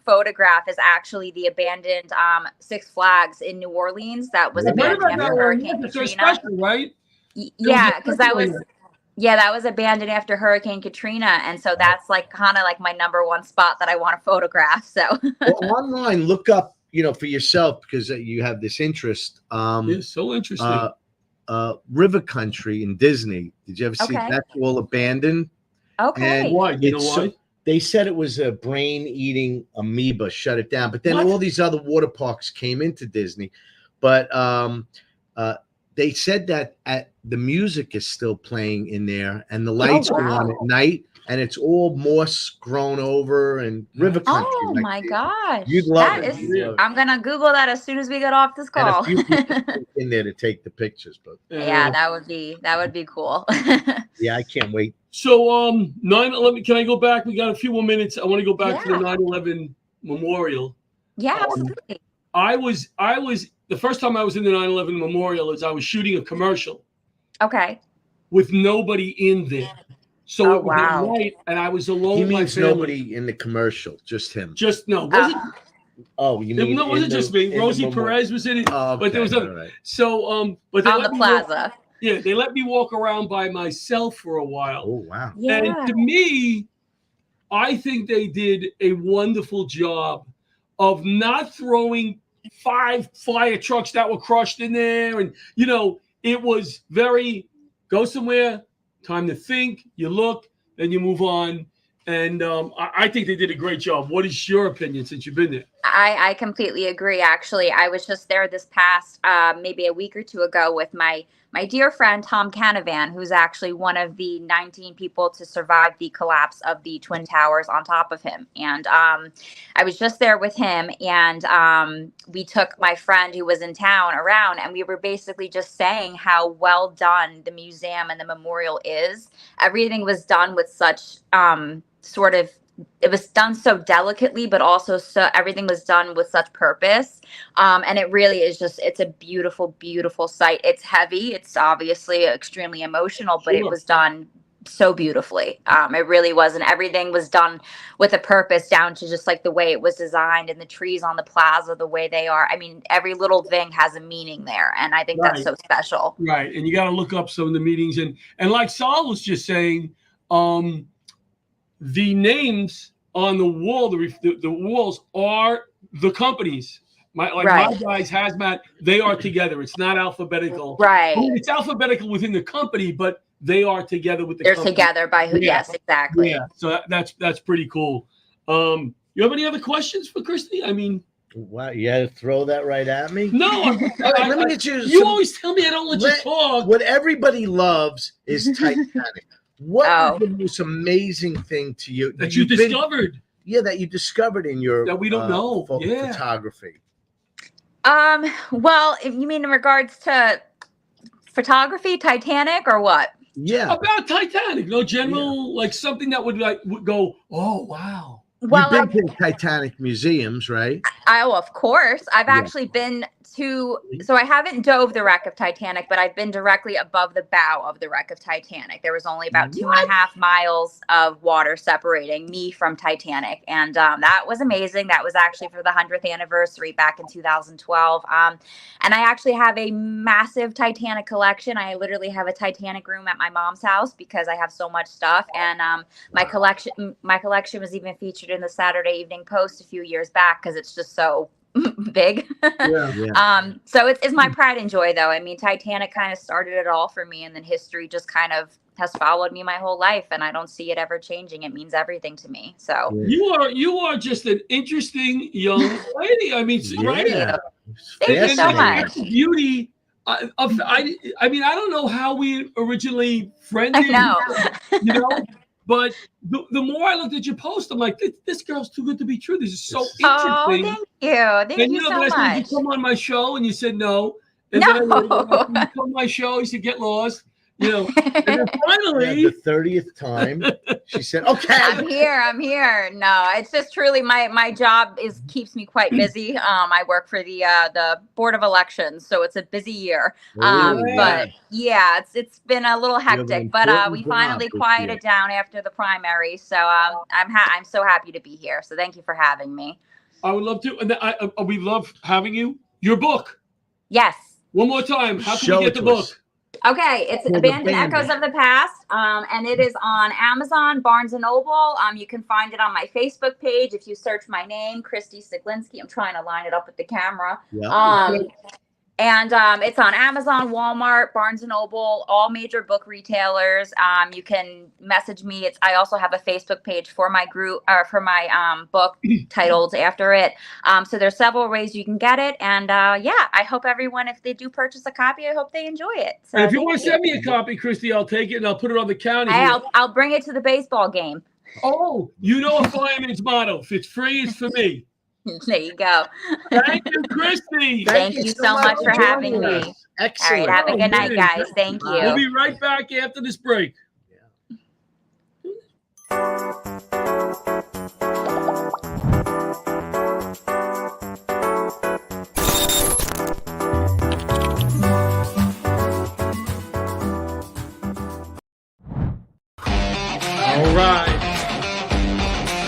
photograph is actually the abandoned Six Flags in New Orleans that was abandoned after Hurricane Katrina. Right? Yeah, because that was abandoned after Hurricane Katrina, and so that's kind of my number one spot that I want to photograph. So online, look up, for yourself because you have this interest. It's so interesting. River Country in Disney. Did you ever see that's all abandoned? Okay. And why? You know why? They said it was a brain-eating amoeba, shut it down. But then all these other water parks came into Disney. But they said that the music is still playing in there, and the lights are on at night, and it's all moss grown over and River Country. Oh my gosh, you'd love it. I'm gonna Google that as soon as we get off this call. And a few people in there to take the pictures, but yeah, that would be cool. Yeah, I can't wait. So 9/11. Can I go back? We got a few more minutes. I want to go back to the 9/11 memorial. Yeah, absolutely. I was the first time I was in the 9/11 memorial is I was shooting a commercial. Okay. With nobody in there. So it was at night, and I was alone. He with my means family. nobody in the commercial, just him. No. Was it? Oh, you mean No, it wasn't just me. Rosie Perez was in it. Oh, okay, but there was so but they on let the me plaza. they let me walk around by myself for a while. Oh wow. Yeah. And to me, I think they did a wonderful job of not throwing 5 fire trucks that were crushed in there, and it was very go somewhere, time to think, you look, then you move on. And I think they did a great job. What is your opinion since you've been there? I completely agree. Actually, I was just there this past maybe a week or two ago with my dear friend Tom Canavan, who's actually one of the 19 people to survive the collapse of the Twin Towers on top of him. And I was just there with him, and we took my friend who was in town around, and we were basically just saying how well done the museum and the memorial is. Everything was done with such it was done so delicately, but also everything was done with such purpose. And it really is it's a beautiful, beautiful site. It's heavy. It's obviously extremely emotional, but it was done so beautifully. It really was. And everything was done with a purpose, down to just the way it was designed, and the trees on the plaza, the way they are. I mean, every little thing has a meaning there. And I think that's so special. Right. And you got to look up some of the meetings. And like Saul was just saying, the names on the wall, the walls are the companies. My guys, Hazmat, they are together. It's not alphabetical. Right. I mean, it's alphabetical within the company, but they are together with the They're company. together by who? Yeah. Yes, exactly. Yeah. So that's pretty cool. You have any other questions for Christy? I mean, wow, you had to throw that right at me? No. Let me get you. You always tell me I don't let you talk. What everybody loves is Titanic. What was the most amazing thing to you that you discovered? That you discovered in your that we don't know photography. Well, you mean in regards to photography, Titanic, or what? Yeah, about Titanic. No general, something that would go, oh wow. Well, you've been to Titanic museums, right? Oh, of course. I've actually been to, so I haven't dove the wreck of Titanic, but I've been directly above the bow of the wreck of Titanic. There was only about 2.5 miles of water separating me from Titanic. And that was amazing. That was actually for the 100th anniversary back in 2012. And I actually have a massive Titanic collection. I literally have a Titanic room at my mom's house because I have so much stuff. And my collection was even featured in the Saturday Evening Post a few years back because it's just so big. So it's my pride and joy, though. I mean, Titanic kind of started it all for me, and then history just kind of has followed me my whole life, and I don't see it ever changing. It means everything to me. So you are just an interesting young lady. I mean, right? Thank you so much. Beauty. I mean, I don't know how we originally friended. I know. But the more I looked at your post, I'm like, this girl's too good to be true. This is so interesting. Oh, thank you. Thank you so much. Then you come on my show, and you said no. And then you come on my show, you said get lost. And then finally, the 30th time, she said, "Okay, I'm here." No, it's just truly my job keeps me quite busy. I work for the Board of Elections, so it's a busy year. But yeah, it's been a little hectic. But we finally quieted down after the primary, so I'm so happy to be here. So thank you for having me. I would love to, and we love having you. Your book. Yes. One more time. How can we get the book? Okay, it's Abandoned Echoes of the Past, and it is on Amazon, Barnes & Noble. You can find it on my Facebook page if you search my name, Christy Siglinski. I'm trying to line it up with the camera. And it's on Amazon, Walmart, Barnes & Noble, all major book retailers. You can message me. I also have a Facebook page for my group or for my book titled after it. So there's several ways you can get it. And I hope everyone, if they do purchase a copy, I hope they enjoy it. So and if you want to send me a copy, Christy, I'll take it and I'll put it on the counter. I'll bring it to the baseball game. Oh, a fireman's motto. If it's free, it's for me. There you go. Thank you, Christy. Thank you so much for having me. Excellent. All right, have a good night, guys. Thank you. We'll be right back after this break. All right.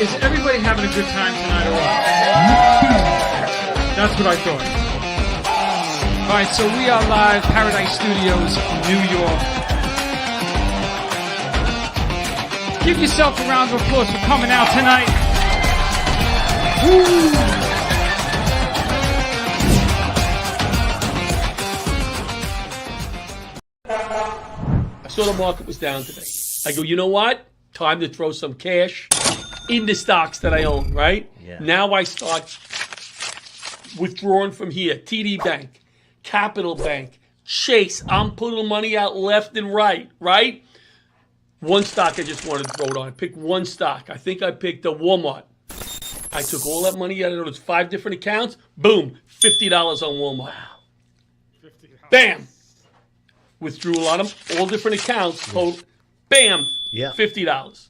Is everybody having a good time tonight or what? That's what I thought. All right, so we are live, Paradise Studios, New York. Give yourself a round of applause for coming out tonight. Woo! I saw the market was down today. I go, you know what? Time to throw some cash in the stocks that I own, right? Yeah. Now I start withdrawing from here. TD Bank, Capital Bank, Chase. I'm putting money out left and right? One stock I just wanted to throw it on. I picked one stock. I think I picked a Walmart. I took all that money out of those 5 different accounts. Boom, $50 on Walmart. Wow. $50. Bam. Withdrew a lot of all different accounts. Total, bam, $50.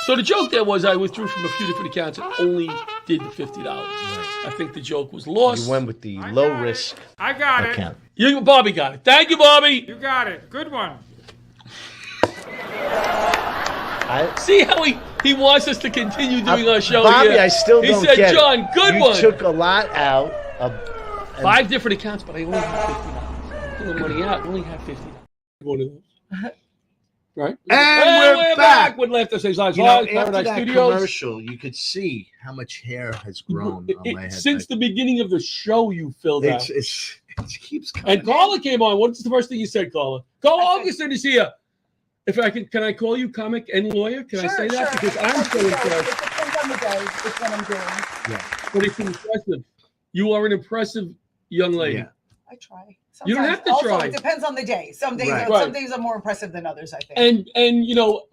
So the joke there was I withdrew from a few different accounts and only did the $50. I think the joke was lost. You went with the low risk. I got account. Bobby got it. Thank you, Bobby. You got it. Good one. See how he wants us to continue doing our show Bobby, here. I still don't get it. He said, get John, good one. You took a lot out. 5 different accounts, but I only had $50. I took the money out. I only had $50. One of those. Right? And we're back. With Left Us Live, after Paradise that Studios. commercial, you could see how much hair has grown on my head. Since the beginning of the show, you filled out. It keeps coming. And Carla came on. What's the first thing you said, Carla? Carla Augustin is here. If I can I call you comic and lawyer? Can I say that? Because I'm so impressed. It depends on the day. It's what I'm doing. Yeah. But it's impressive. You are an impressive young lady. Yeah. I try. Sometimes. You don't have to also, try. It depends on the day. Some days, some days are more impressive than others, I think. And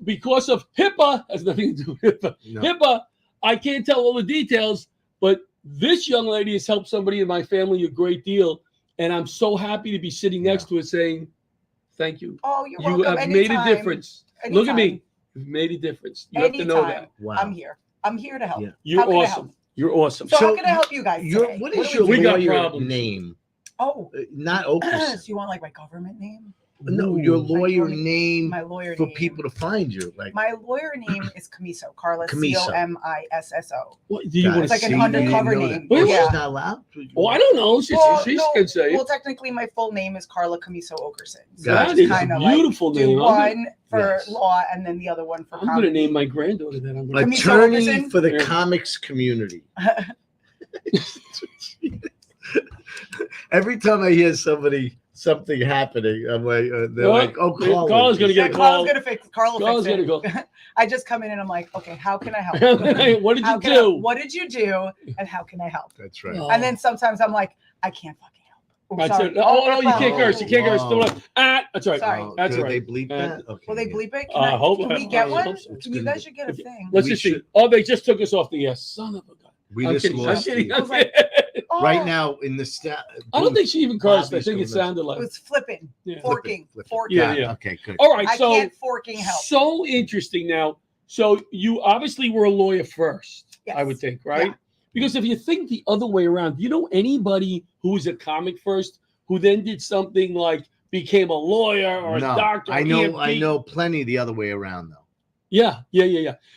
because of HIPAA, has nothing to do with HIPAA. No. HIPAA, I can't tell all the details, but this young lady has helped somebody in my family a great deal, and I'm so happy to be sitting next to it saying, "Thank you. Oh, you're welcome. You have made a difference. Look at me. You've made a difference. You have to know that. Wow. I'm here. I'm here to help. Yeah. You're How can I awesome. help? You're awesome. So how can I help you guys today? What do is your we got lawyer problems. name? Oh, Not so Okerson. you want like my government name? No, your Like, lawyer name my lawyer for name. people to find you. Like My lawyer name is Camisso, Carla Camisso. Comisso. What do you want It's to like see? an undercover name. Well, Yeah. she's not allowed. Oh, I don't know. She can say it. Well, technically, my full name is Carla Comisso Okerson. So That I is just a kind of beautiful like do name. one for law and then the other one for I'm going to name my granddaughter that. I'm going Attorney for the comics community. Every time I hear something happening, I'm like, they're like, "Oh, Carla's going to get a call. Carla's going to fix. Carla's going to go. I just come in and I'm like, okay, how can I help? What did you How do? what did you do? And how can I help? That's right. And then sometimes I'm like, I can't fucking help. That's Sorry. it. Oh, no, you can't curse. You can't curse. Wow. That's right. Sorry. That's Do right. they bleep that? Okay. Will they bleep it? I hope- Can we get I one? hope so. You guys should get a thing. Let's just see. Oh, they just took us off the air. Son of a gun. We I'm just kidding. I'm lost kidding. you. I'm kidding. Right now in the I don't think she even cursed. I Bobby's think it doing sounded It like. was flipping, Yeah. forking. Yeah. Okay, good. All right. I So can't forking help. so interesting now. So you obviously were a lawyer first, I would think, right? Yeah. Because if you think the other way around, do you know anybody who was a comic first who then did something like became a lawyer or a doctor? I or know. EMT? I know plenty the other way around though. Yeah.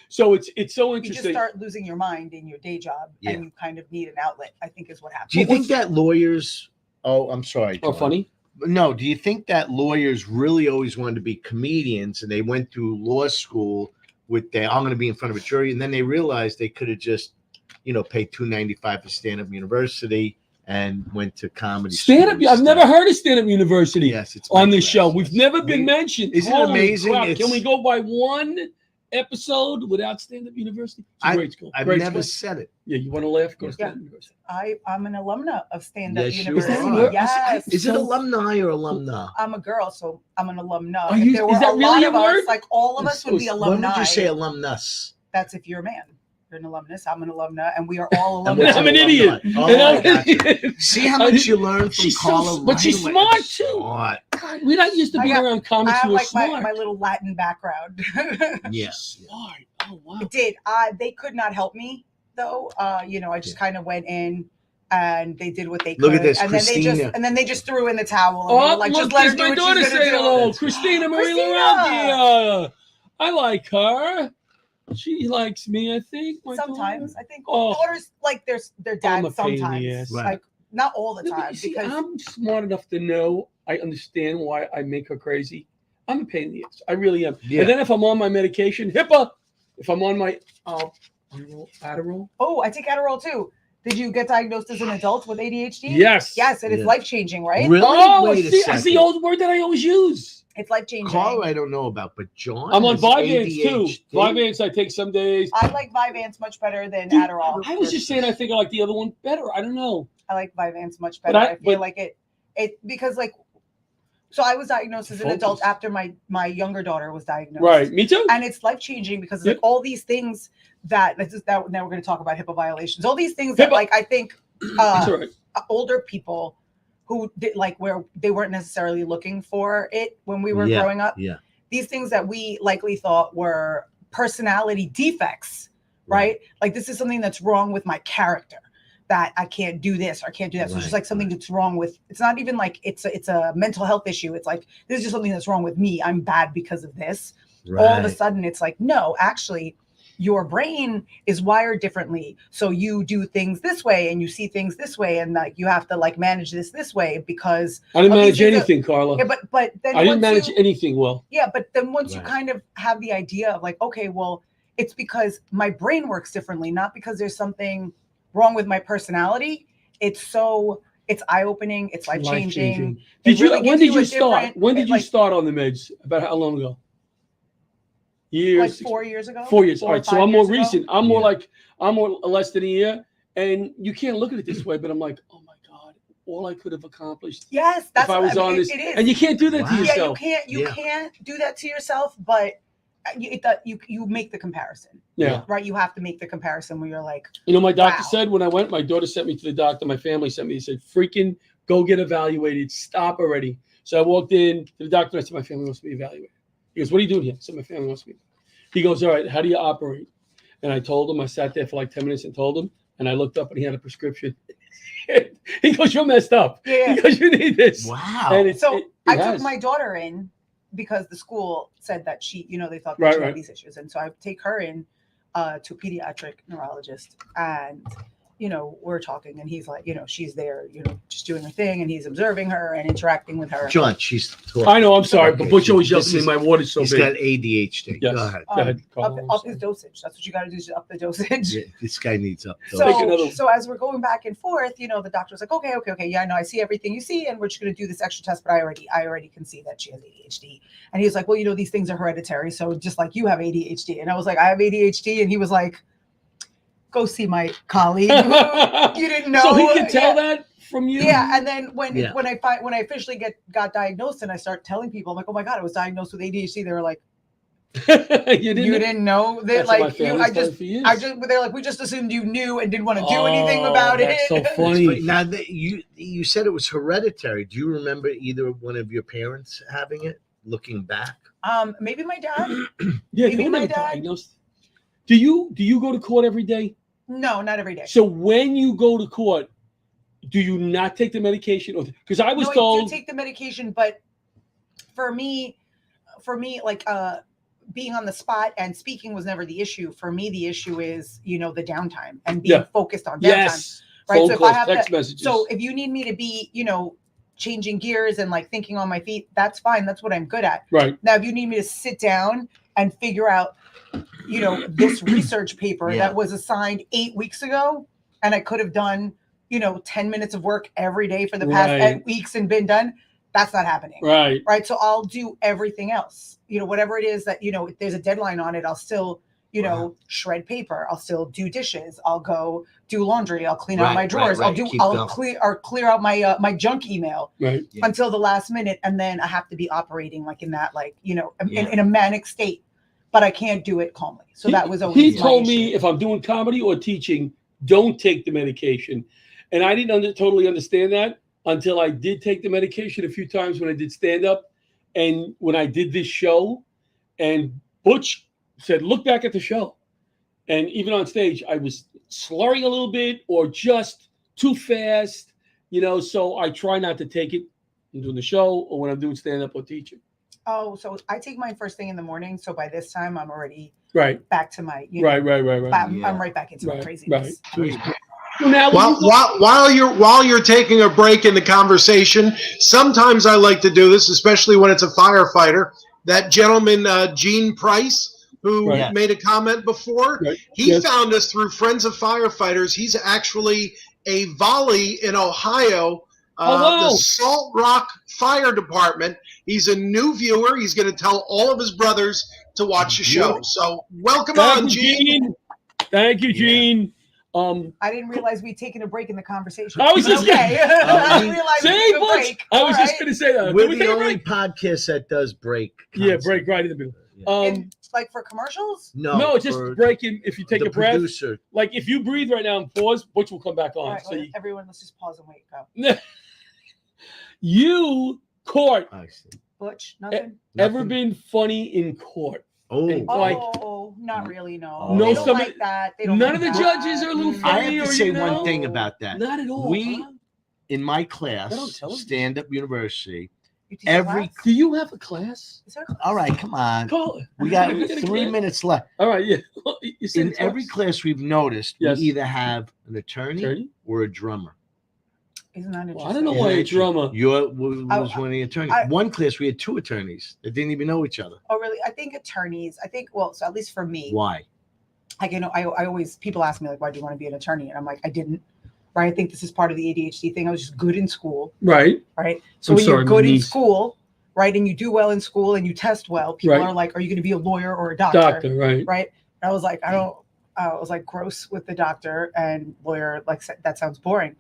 So it's so You just interesting. start losing your mind in your day job, Yeah. and you kind of need an outlet. I think is what happens. Do you think that lawyers? Oh, I'm sorry. Oh, John. funny? No. Do you think that lawyers really always wanted to be comedians and they went through law school with their I'm going to be in front of a jury, and then they realized they could have just, paid $2.95 for stand-up university and went to comedy. Stand up. school I've never heard of stand up university. Yes, it's on my this class, show. We've never been We- mentioned. Isn't it Holy amazing? crap. Can It's- we go by one episode without stand up university? It's a great school. I've Great never school. said it. Yeah, you want to laugh? Go to Yeah. stand up university. I'm an alumna of stand-up Yes, you university. are. Yes. Is it alumni or alumna? I'm a girl, so I'm an alumna. Are If you- there is were that a really lot a of word? us, like all of us would be alumni. When would you say alumnus? That's if you're a man. You're an alumnus. I'm an alumna, and we are all And alumni. what's I'm an idiot. Oh, And I I'm got you. an idiot. See how much you learn from She's Carla. but she's away? smart It's too. Smart. God, we're not used to being around I comics have who are like smart. my little Latin background. Yes. Smart. Oh wow. It did. They could not help me though. I just kind of went in and they did what they could. Look at this, and Christina. then they just threw in the towel. And Oh, they were like, look, just let her there's do my what daughter she's gonna saying do. hello. Christina Marie Laurenti. I like her. She likes me, I think. Sometimes I think Oh. daughters like their I'm a dads pain in the sometimes. ass. Like not all the No, but time you see, because I'm smart enough to know I understand why I make her crazy. I'm a pain in the ass. I really am. Yeah. And then if I'm on my medication, HIPAA, if I'm on my Adderall. Oh, I take Adderall too. Did you get diagnosed as an adult with ADHD? Yes. Yes, and it's Yeah. life changing, right? Really? Oh, Wait a see, that's the second. old word that I always use. It's life changing. Carla, I don't know about, but John. I'm on has Vyvanse too. ADHD. Vyvanse I take some days. I like Vyvanse much better than Dude, Adderall. I was just saying I think I like the other one better. I don't know. I like Vyvanse much But better. I- I feel but- like it because like so I was diagnosed as an adult Focus. after my younger daughter was diagnosed. Right. Me too. And it's life changing because Yep. like all these things that now we're going to talk about HIPAA violations. All these things that HIPAA. like I think That's all right. older people who did like where they weren't necessarily looking for it when we were Yeah, growing up. Yeah. These things that we likely thought were personality defects, right? Like this is something that's wrong with my character, that I can't do this or I can't do that. So it's just Right, like something that's wrong with, it's not even like it's a mental health issue. It's like, this is just something that's wrong with me. I'm bad because of this. All of a Right. sudden it's like, no, actually your brain is wired differently. So you do things this way and you see things this way. And like, you have to like manage this way because I didn't of these manage things that- anything, Carla. Yeah, but then I didn't once manage you- anything well. yeah, but then once you Right. kind of have the idea of like, okay, well, it's because my brain works differently, not because there's something wrong with my personality. It's eye-opening, it's life-changing. Life-changing. It Did you? really When gives did you a start? different- When did it, you like, start on the meds? About how long ago? Years. Like 4 years ago? 4 years. 4 All or right. So 5 I'm more years ago? recent. I'm more Yeah. like I'm more less than a year, and you can't look at it this way. But I'm like, oh my god, all I could have accomplished Yes, that's if I was mean, on this. it is. And you can't do that Wow. to Yeah, yourself. you Yeah. can't do that to yourself, but you make the comparison. Yeah. Right? You have to make the comparison where you're like, You know, my doctor Wow. said when I went, my daughter sent me to the doctor, my family sent me, he said, freaking go get evaluated. Stop already. So I walked in to the doctor. I said, my family wants to be evaluated. He goes, what are you doing here? I said, my family wants to be. He goes, all right, how do you operate? And I told him, I sat there for like 10 minutes and told him, and I looked up and he had a prescription. He goes, "You're messed up." Yeah. He goes, "You need this." Wow. And I took my daughter in because the school said that she, they thought that she had these issues. And so I take her in to a pediatric neurologist, and we're talking, and he's like, she's there, just doing her thing, and he's observing her and interacting with her. John, she's talking. I know, I'm sorry, but Butch always yells at me, my water's so big. He's got ADHD. Yes. Go ahead. Go ahead. Up his dosage. That's what you got to do, is up the dosage. Yeah, this guy needs up. So as we're going back and forth, the doctor's like, okay. Yeah, no, I see everything you see, and we're just going to do this extra test, but I already can see that she has ADHD. And he's like, well, these things are hereditary, so just like you have ADHD. And I was like, I have ADHD, and he was like, go see my colleague who you didn't know. So he can tell that from you? Yeah, and then when I officially got diagnosed and I start telling people, I'm like, oh my God, I was diagnosed with ADHD. They were like, you didn't know that? Like, they're like, we just assumed you knew and didn't want to do anything about it. So funny. Now that you said it was hereditary. Do you remember either one of your parents having it? Looking back, maybe my dad. Maybe my dad. Diagnosed. Do you go to court every day? No, not every day. So when you go to court, do you not take the medication? Because I was told I do take the medication, but for me, like being on the spot and speaking was never the issue. For me, the issue is the downtime and being focused on downtime. Yes. Right. Phone so calls, if I have text messages. So if you need me to be, changing gears and like thinking on my feet, that's fine. That's what I'm good at. Right. Now, if you need me to sit down and figure out this research paper that was assigned 8 weeks ago, and I could have done, 10 minutes of work every day for the past 8 weeks and been done. That's not happening. Right. Right. So I'll do everything else, whatever it is that, if there's a deadline on it, I'll still, shred paper. I'll still do dishes. I'll go do laundry. I'll clean out my drawers. I'll clear out my, my junk email until the last minute. And then I have to be operating like in that, in a manic state. But I can't do it calmly. So that was always. He told me if I'm doing comedy or teaching, don't take the medication, and I didn't totally understand that until I did take the medication a few times when I did stand up, and when I did this show, and Butch said, "Look back at the show," and even on stage, I was slurring a little bit or just too fast, So I try not to take it when I'm doing the show or when I'm doing stand up or teaching. Oh, so I take mine first thing in the morning. So by this time, I'm already back to my right. I'm right back into my craziness. Now, while you're taking a break in the conversation, sometimes I like to do this, especially when it's a firefighter. That gentleman, Gene Price, who made a comment before, he found us through Friends of Firefighters. He's actually a volley in Ohio. The Salt Rock Fire Department. He's a new viewer. He's going to tell all of his brothers to watch the show. So welcome on, Gene. Thank you, Gene. I didn't realize we'd taken a break in the conversation. I was just I didn't realize we took a break. I was just going to say that. We're the only podcast that does break. Yeah, break right in the middle. Like for commercials? No, it's just breaking. If you take a breath, producer. Like if you breathe right now and pause, Butch will come back on. Right, so everyone, let's just pause and wait. Go. You court. Butch, nothing. Ever been funny in court? Not really. No. No, they don't like that. They don't. None of the judges are a little funny. I have to say one thing about that. Not at all. In my class, Stand Up University. Do you have a class? All right, come on. Call it. We got 3 minutes left. All right, yeah. In every class we've noticed, we either have an attorney or a drummer. Isn't that interesting? I don't know why a drummer. Was one of the attorneys. One class we had 2 attorneys that didn't even know each other. Oh, really? I think attorneys. So at least for me. Why? Like I always people ask me like, why do you want to be an attorney? And I'm like, I didn't. Right. I think this is part of the ADHD thing. I was just good in school. Right. Right. So when you're good in school, right, and you do well in school and you test well, people are like, are you going to be a lawyer or a doctor? Doctor, right. Right. And I was like, I was like gross with the doctor and lawyer. Like that sounds boring.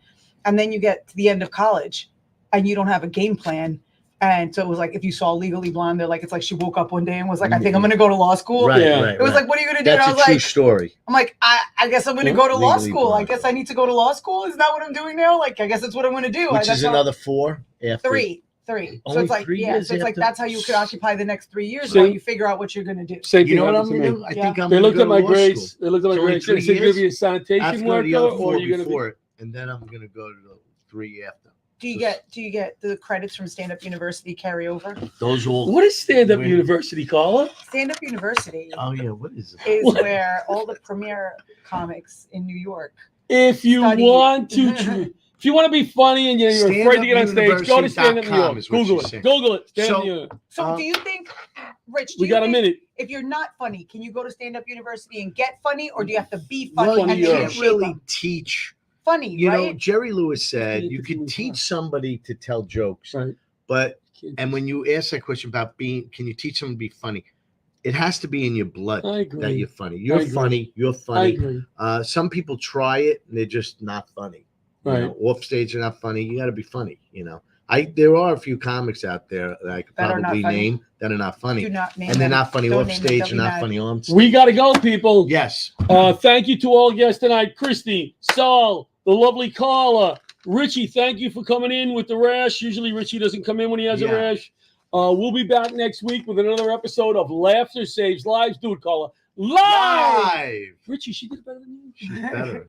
And then you get to the end of college and you don't have a game plan. And so it was like, if you saw Legally Blonde, they're like, it's like she woke up one day and was like, I think I'm going to go to law school. Right, It was like, what are you going to do? That's and I was a true like, story. I'm like, I guess I'm going to go to law school. I guess I need to go to law school. Is that what I'm doing now? Like, I guess that's what I'm going to do. Which is another 4 after. 3 3. So Only it's like 3 yeah. years So it's like after? that's how you could occupy the next 3 years Same- while you figure out what you're going to do. Same You know thing what I'm happened gonna to do? me. I think I'm They gonna looked go at to my law grades. school. They looked at my It's only grades. 3 They said you're gonna be a years. I have sanitation to go to the worker, other or 4 you're gonna be. before it, and then I'm gonna go to the 3 after. Do you get the credits from Stand Up University carry over? Those all. What is stand-up Where- university, Carla? Stand Up University Oh yeah, what is it? is What? where all the premier comics in New York. If you Study. want to, if you want to be funny and you're afraid to get on stage, go to Stand Up New York. is what Google she's it. saying. Google it. Stand Up So- New York. So do you think, Rich? Do We you got a think minute. If you're not funny, can you go to Stand Up University and get funny, or do you have to be funny? Well, and you then can't shape really them? teach. Funny, You know, right? Jerry Lewis said you could teach somebody to tell jokes, but and when you ask that question about can you teach someone to be funny? It has to be in your blood I agree. that you're funny. I You're agree. funny. You're I funny. agree. Some people try it and they're just not funny. You Right. know, off stage they're not funny. You got to be funny. You know, there are a few comics out there that I could That are not probably funny. name that are not funny, Do not name and they're them. not funny Don't off name them. stage. They'll They're be not mad. funny on stage. We gotta go, people. Yes. Thank you to all guests tonight. Christy, Saul, the lovely Carla, Richie. Thank you for coming in with the rash. Usually Richie doesn't come in when he has a Yeah. rash. We'll be back next week with another episode of Laughter Saves Lives. Do it, Carla. Live. Live. Richie, she did better than you. She's better.